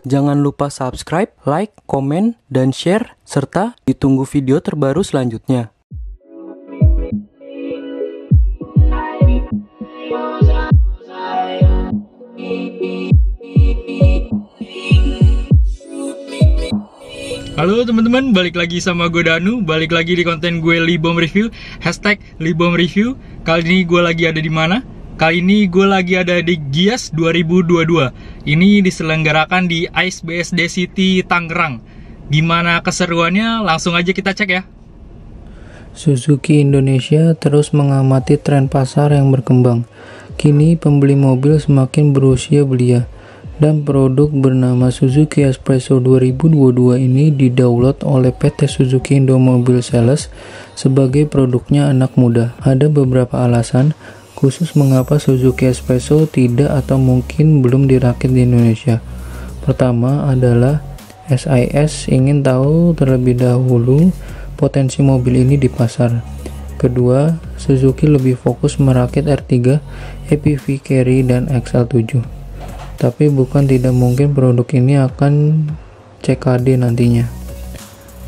Jangan lupa subscribe, like, komen, dan share, serta ditunggu video terbaru selanjutnya. Halo teman-teman, balik lagi sama gue Danu, balik lagi di konten gue Libom Review, hashtag Libom Review. Kali ini gue lagi ada di mana? Kali ini gue lagi ada di Gias 2022. Ini diselenggarakan di ICE BSD City Tangerang. Gimana keseruannya? Langsung aja kita cek ya. Suzuki Indonesia terus mengamati tren pasar yang berkembang. Kini pembeli mobil semakin berusia belia. Dan produk bernama Suzuki Espresso 2022 ini didaulat oleh PT Suzuki Indomobil Sales sebagai produknya anak muda. Ada beberapa alasan khusus mengapa Suzuki Espresso tidak atau mungkin belum dirakit di Indonesia. Pertama adalah SIS ingin tahu terlebih dahulu potensi mobil ini di pasar. Kedua, Suzuki lebih fokus merakit R3, EPV Carry, dan XL7. Tapi bukan tidak mungkin produk ini akan CKD nantinya.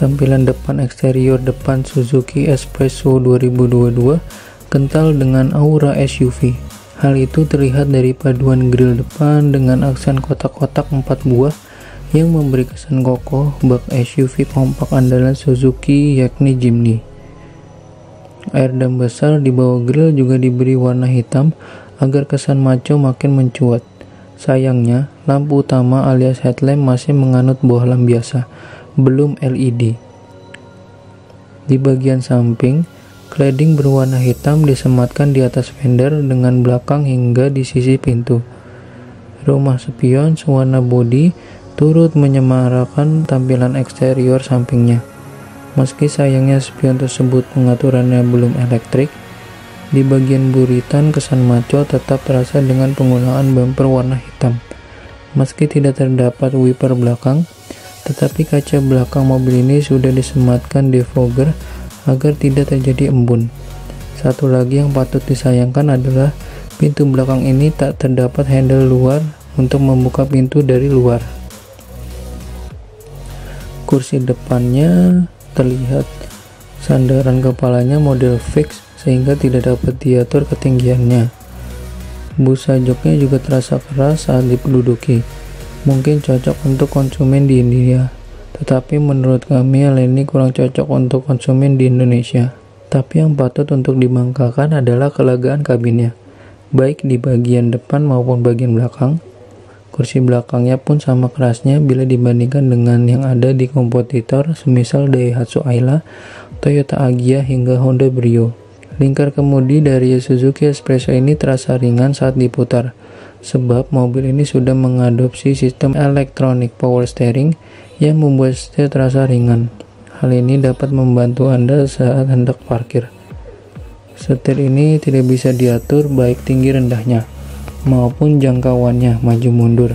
Tampilan depan eksterior depan Suzuki Espresso 2022 kental dengan aura SUV. Hal itu terlihat dari paduan grill depan dengan aksen kotak-kotak 4 buah yang memberi kesan kokoh bak SUV kompak andalan Suzuki yakni Jimny. Air dam besar di bawah grill juga diberi warna hitam agar kesan maco makin mencuat. Sayangnya, lampu utama alias headlamp masih menganut bohlam biasa, belum LED. Di bagian samping, cladding berwarna hitam disematkan di atas fender dengan belakang hingga di sisi pintu. Rumah spion sewarna bodi turut menyemarakan tampilan eksterior sampingnya. Meski sayangnya spion tersebut pengaturannya belum elektrik, di bagian buritan kesan maco tetap terasa dengan penggunaan bumper warna hitam. Meski tidak terdapat wiper belakang, tetapi kaca belakang mobil ini sudah disematkan defogger agar tidak terjadi embun. Satu lagi yang patut disayangkan adalah pintu belakang ini tak terdapat handle luar untuk membuka pintu dari luar. Kursi depannya terlihat sandaran kepalanya model fix sehingga tidak dapat diatur ketinggiannya. Busa joknya juga terasa keras saat diduduki. Mungkin cocok untuk konsumen di India, tetapi menurut kami hal ini kurang cocok untuk konsumen di Indonesia. Tapi yang patut untuk dibanggakan adalah kelegaan kabinnya, baik di bagian depan maupun bagian belakang. Kursi belakangnya pun sama kerasnya bila dibandingkan dengan yang ada di kompetitor semisal Daihatsu Ayla, Toyota Agya hingga Honda Brio. Lingkar kemudi dari Suzuki Espresso ini terasa ringan saat diputar, sebab mobil ini sudah mengadopsi sistem elektronik power steering yang membuat setir terasa ringan. Hal ini dapat membantu Anda saat hendak parkir. Setir ini tidak bisa diatur baik tinggi rendahnya, maupun jangkauannya maju mundur.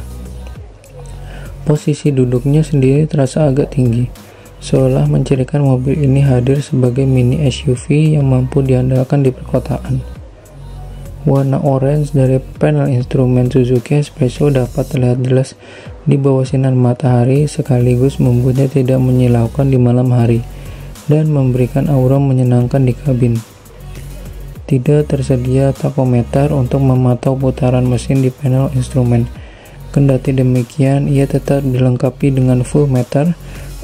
Posisi duduknya sendiri terasa agak tinggi, seolah mencirikan mobil ini hadir sebagai mini SUV yang mampu diandalkan di perkotaan. Warna orange dari panel instrumen Suzuki Espresso dapat terlihat jelas di bawah sinar matahari, sekaligus membuatnya tidak menyilaukan di malam hari dan memberikan aura menyenangkan di kabin. Tidak tersedia tachometer untuk memantau putaran mesin di panel instrumen. Kendati demikian, ia tetap dilengkapi dengan full meter,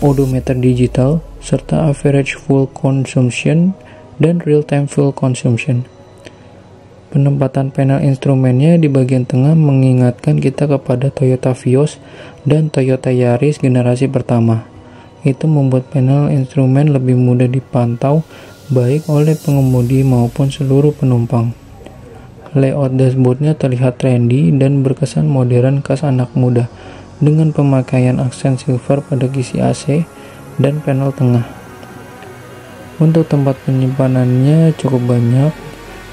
odometer digital, serta average fuel consumption dan real-time fuel consumption. Penempatan panel instrumennya di bagian tengah mengingatkan kita kepada Toyota Vios dan Toyota Yaris generasi pertama. Itu membuat panel instrumen lebih mudah dipantau baik oleh pengemudi maupun seluruh penumpang. Layout dashboardnya terlihat trendy dan berkesan modern khas anak muda, dengan pemakaian aksen silver pada kisi AC dan panel tengah. Untuk tempat penyimpanannya cukup banyak,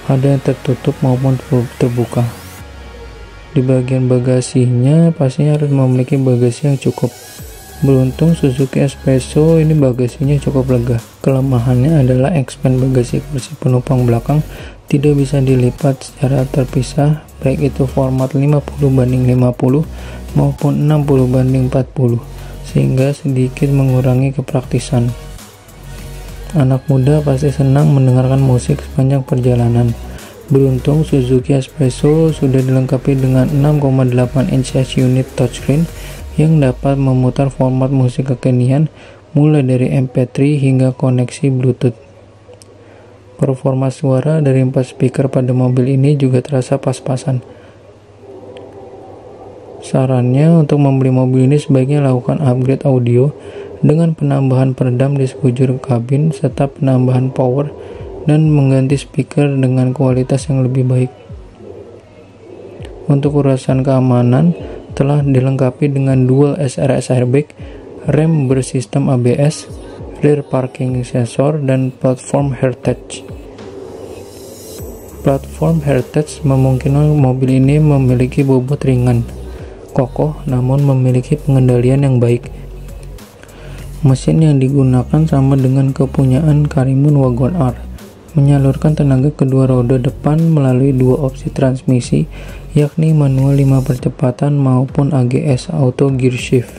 ada yang tertutup maupun terbuka. Di bagian bagasinya pastinya harus memiliki bagasi yang cukup. Beruntung Suzuki Espresso ini bagasinya cukup lega. Kelemahannya adalah expand bagasi kursi penumpang belakang tidak bisa dilipat secara terpisah, baik itu format 50:50 maupun 60:40, sehingga sedikit mengurangi kepraktisan. Anak muda pasti senang mendengarkan musik sepanjang perjalanan. Beruntung Suzuki Espresso sudah dilengkapi dengan 6,8 inch unit touchscreen yang dapat memutar format musik kekinian mulai dari MP3 hingga koneksi Bluetooth. Performa suara dari 4 speaker pada mobil ini juga terasa pas-pasan. Sarannya untuk membeli mobil ini sebaiknya lakukan upgrade audio dengan penambahan peredam di sekujur kabin serta penambahan power dan mengganti speaker dengan kualitas yang lebih baik. Untuk urusan keamanan, telah dilengkapi dengan dual SRS airbag, rem bersistem ABS, rear parking sensor, dan platform heritage. Platform heritage memungkinkan mobil ini memiliki bobot ringan, kokoh, namun memiliki pengendalian yang baik. Mesin yang digunakan sama dengan kepunyaan Karimun Wagon R, menyalurkan tenaga kedua roda depan melalui dua opsi transmisi, yakni manual 5 percepatan maupun AGS auto gear shift.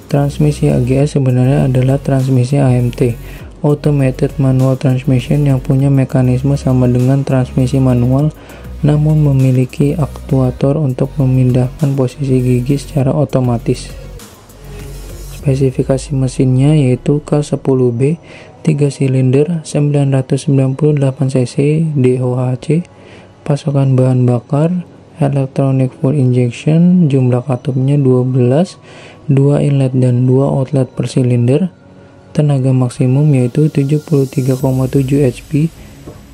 Transmisi AGS sebenarnya adalah transmisi AMT, automated manual transmission, yang punya mekanisme sama dengan transmisi manual namun memiliki aktuator untuk memindahkan posisi gigi secara otomatis. Spesifikasi mesinnya yaitu K10B 3 silinder 998 cc DOHC, pasokan bahan bakar electronic fuel injection, jumlah katupnya 12, 2 inlet dan 2 outlet per silinder, tenaga maksimum yaitu 73,7 HP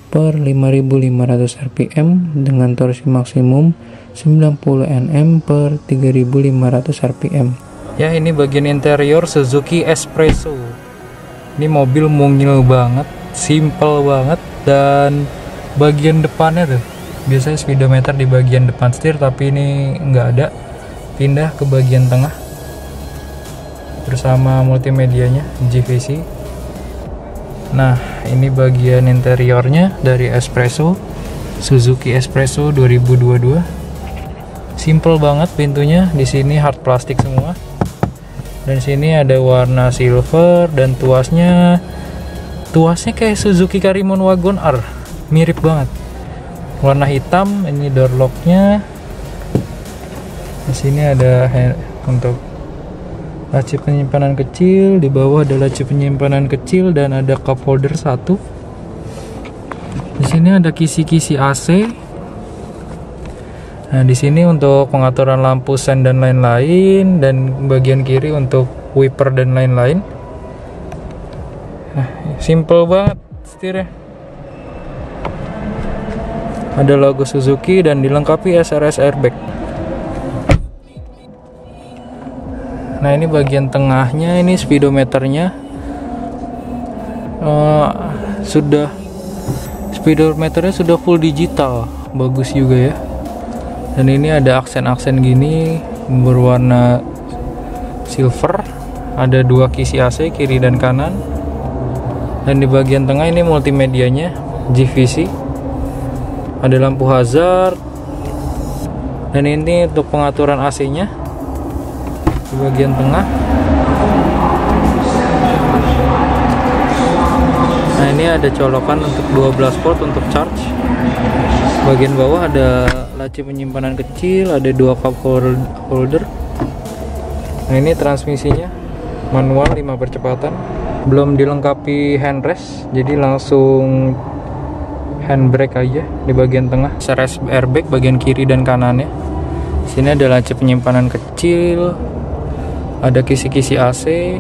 per 5.500 rpm dengan torsi maksimum 90 Nm per 3.500 rpm. Ya, ini bagian interior Suzuki Espresso. Ini mobil mungil banget, simple banget, dan bagian depannya tuh biasanya speedometer di bagian depan setir, tapi ini nggak ada. Pindah ke bagian tengah bersama multimedianya GVC. Nah, ini bagian interiornya dari Espresso, Suzuki Espresso 2022. Simple banget pintunya, di sini hard plastik semua. Dan sini ada warna silver, dan tuasnya kayak Suzuki Karimun Wagon R, mirip banget. Warna hitam, ini door locknya. Di sini ada untuk laci penyimpanan kecil, di bawah ada laci penyimpanan kecil dan ada cup holder satu. Di sini ada kisi-kisi AC. Nah, di sini untuk pengaturan lampu sen dan lain-lain, dan bagian kiri untuk wiper dan lain-lain. Nah, simple banget setirnya. Ada logo Suzuki dan dilengkapi SRS airbag. Nah, ini bagian tengahnya, ini speedometernya. Speedometernya sudah full digital, bagus juga ya. Dan ini ada aksen-aksen gini berwarna silver, ada 2 kisi AC kiri dan kanan, dan di bagian tengah ini multimedianya GVC, ada lampu hazard, dan ini untuk pengaturan AC nya di bagian tengah. Nah, ini ada colokan untuk 12 volt untuk charge. Bagian bawah ada laci penyimpanan kecil, ada 2 cup holder. Nah, ini transmisinya manual 5 percepatan, belum dilengkapi handrest, jadi langsung handbrake aja di bagian tengah. SRS airbag bagian kiri dan kanannya. Sini ada laci penyimpanan kecil, ada kisi-kisi AC.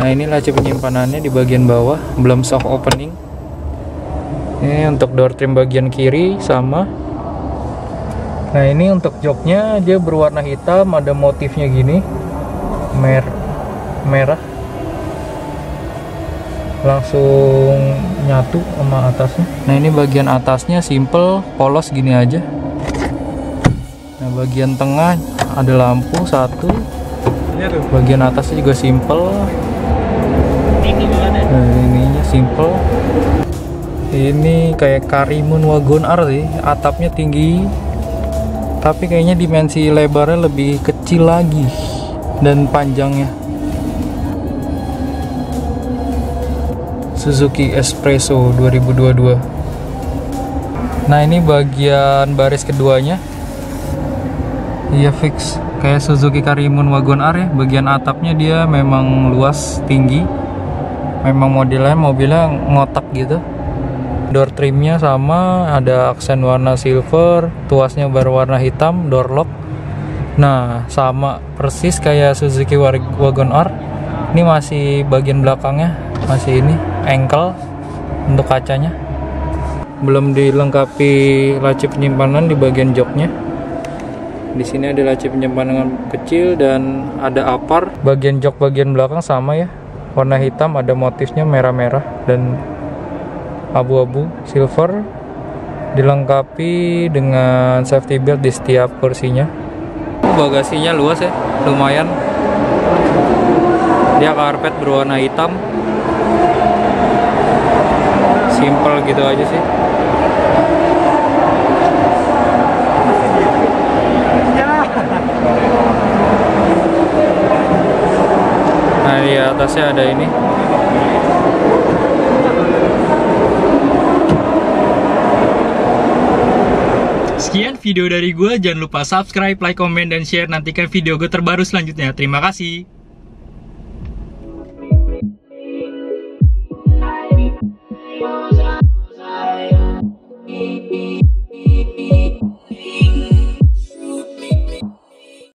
Nah, ini laci penyimpanannya di bagian bawah, belum soft opening. Ini untuk door trim bagian kiri sama. Nah, ini untuk joknya, dia berwarna hitam, ada motifnya gini, merah, langsung nyatu sama atasnya. Nah, ini bagian atasnya simple, polos gini aja. Nah, bagian tengah ada lampu satu, Bagian atasnya juga simple. Nah, ininya simple. Ini kayak Karimun Wagon R sih, atapnya tinggi. Tapi kayaknya dimensi lebarnya lebih kecil lagi dan panjangnya. Suzuki Espresso 2022. Nah, ini bagian baris keduanya. Iya fix kayak Suzuki Karimun Wagon R ya. Bagian atapnya dia memang luas, tinggi. Memang mobilnya ngotak gitu. Door trimnya sama, ada aksen warna silver, tuasnya berwarna hitam, door lock. Nah, sama persis kayak Suzuki Wagon R. Ini masih bagian belakangnya, masih ini ankle untuk kacanya. Belum dilengkapi laci penyimpanan di bagian joknya. Di sini ada laci penyimpanan kecil dan ada upper. Bagian jok bagian belakang sama ya, warna hitam, ada motifnya merah-merah dan abu-abu silver, dilengkapi dengan safety belt di setiap kursinya. Bagasinya luas ya, lumayan. Dia karpet berwarna hitam, simple gitu aja sih. Nah, di atasnya ada ini. Sekian video dari gue, jangan lupa subscribe, like, komen, dan share. Nantikan video gue terbaru selanjutnya. Terima kasih.